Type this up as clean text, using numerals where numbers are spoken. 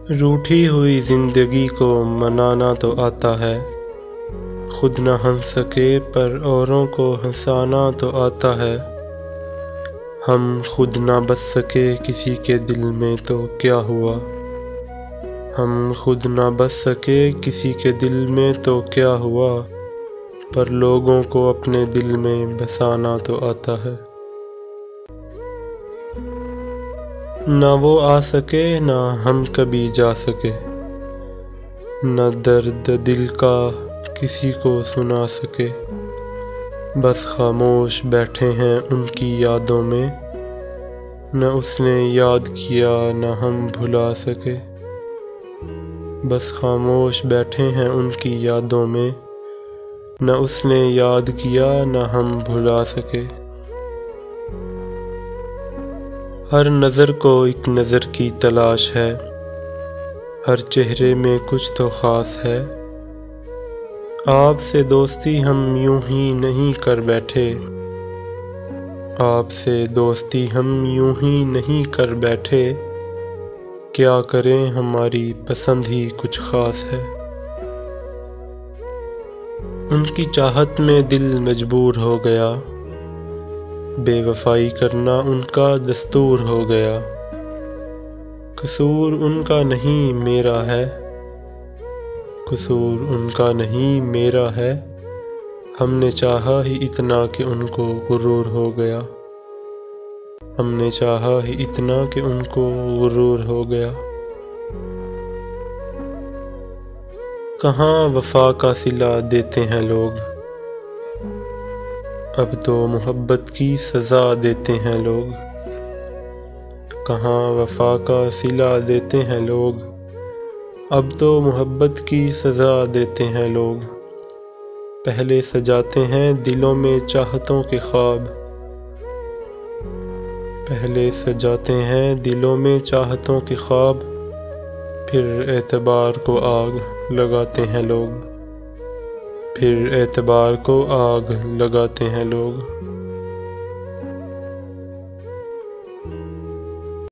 रूठी हुई जिंदगी को मनाना तो आता है, खुद न हंस सके पर औरों को हंसाना तो आता है। हम खुद न बस सके किसी के दिल में तो क्या हुआ, हम खुद न बस सके किसी के दिल में तो क्या हुआ, पर लोगों को अपने दिल में बसाना तो आता है। ना वो आ सके ना हम कभी जा सके, न दर्द दिल का किसी को सुना सके, बस खामोश बैठे हैं उनकी यादों में, न उसने याद किया न हम भुला सके। बस खामोश बैठे हैं उनकी यादों में, न उसने याद किया न हम भुला सके। हर नज़र को एक नज़र की तलाश है, हर चेहरे में कुछ तो ख़ास है। आपसे दोस्ती हम यूं ही नहीं कर बैठे, आपसे दोस्ती हम यूं ही नहीं कर बैठे, क्या करें हमारी पसंद ही कुछ ख़ास है। उनकी चाहत में दिल मजबूर हो गया, बेवफाई करना उनका दस्तूर हो गया। कसूर उनका नहीं मेरा है, कसूर उनका नहीं मेरा है, हमने चाहा ही इतना कि उनको गुरूर हो गया, हमने चाहा ही इतना कि उनको गुरूर हो गया। कहाँ वफा का सिला देते हैं लोग, अब तो मोहब्बत की सज़ा देते हैं लोग। कहाँ वफा का सिला देते हैं लोग, अब तो मोहब्बत की सज़ा देते हैं लोग। पहले सजाते हैं दिलों में चाहतों के ख्वाब, पहले सजाते हैं दिलों में चाहतों के ख्वाब, फिर एतबार को आग लगाते हैं लोग, फिर एतबार को आग लगाते हैं लोग।